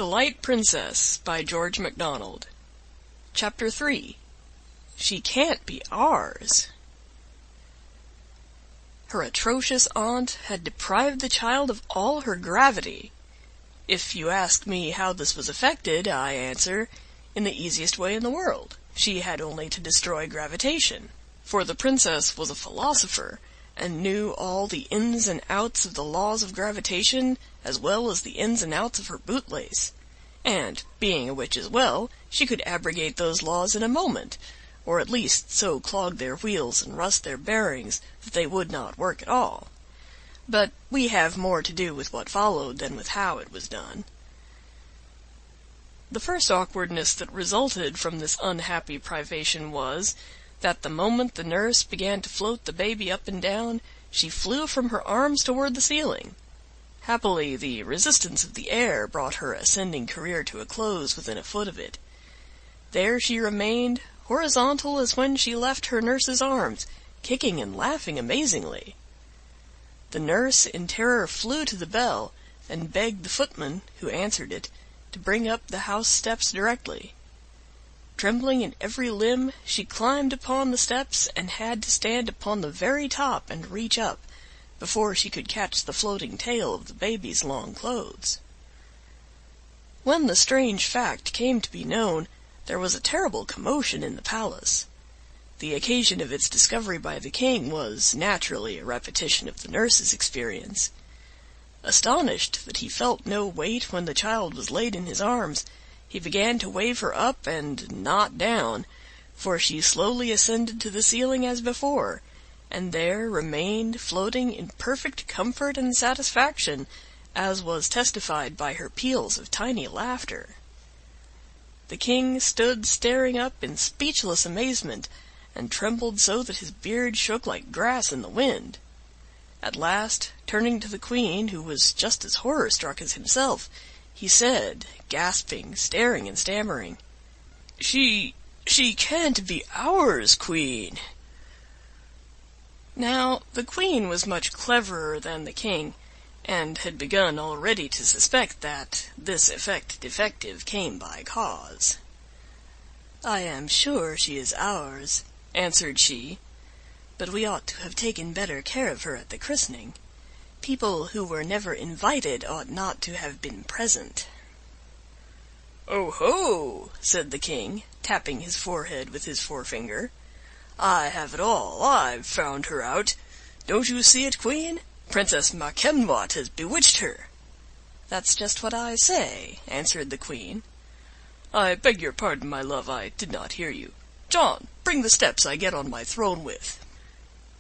The Light Princess by George Macdonald. Chapter 3. She Can't Be Ours. Her atrocious aunt had deprived the child of all her gravity. If you ask me how this was effected, I answer, in the easiest way in the world. She had only to destroy gravitation, for the princess was a philosopher, and knew all the ins and outs of the laws of gravitation, as well as the ins and outs of her bootlace. And, being a witch as well, she could abrogate those laws in a moment, or at least so clog their wheels and rust their bearings that they would not work at all. But we have more to do with what followed than with how it was done. The first awkwardness that resulted from this unhappy privation was, that the moment the nurse began to float the baby up and down, she flew from her arms toward the ceiling. Happily, the resistance of the air brought her ascending career to a close within a foot of it. There she remained, horizontal as when she left her nurse's arms, kicking and laughing amazingly. The nurse, in terror, flew to the bell, and begged the footman, who answered it, to bring up the house steps directly. Trembling in every limb, she climbed upon the steps, and had to stand upon the very top and reach up, before she could catch the floating tail of the baby's long clothes. When the strange fact came to be known, there was a terrible commotion in the palace. The occasion of its discovery by the king was naturally a repetition of the nurse's experience. Astonished that he felt no weight when the child was laid in his arms, he began to wave her up and not down, for she slowly ascended to the ceiling as before, and there remained floating in perfect comfort and satisfaction, as was testified by her peals of tiny laughter. The king stood staring up in speechless amazement, and trembled so that his beard shook like grass in the wind. At last, turning to the queen, who was just as horror-struck as himself, he said, gasping, staring, and stammering, She can't be ours, queen." Now, the queen was much cleverer than the king, and had begun already to suspect that this effect defective came by cause. "I am sure she is ours," answered she, "but we ought to have taken better care of her at the christening. People who were never invited ought not to have been present." "Oh ho!" said the king, tapping his forehead with his forefinger. "I have it all. I've found her out. Don't you see it, queen? Princess Makemnoit has bewitched her." "That's just what I say," answered the queen. "I beg your pardon, my love, I did not hear you. John, bring the steps I get on my throne with."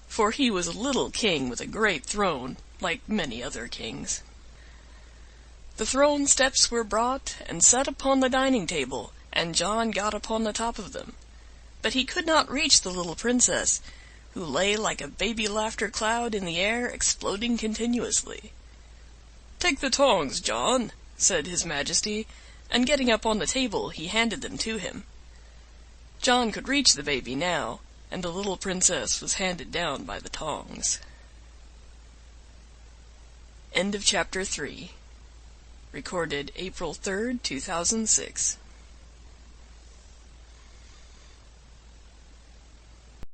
For he was a little king with a great throne, like many other kings. The throne steps were brought and set upon the dining table, and John got upon the top of them. But he could not reach the little princess, who lay like a baby laughter cloud in the air, exploding continuously. "Take the tongs, John," said his majesty, and getting up on the table he handed them to him. John could reach the baby now, and the little princess was handed down by the tongs. End of Chapter 3. Recorded April 3rd, 2006.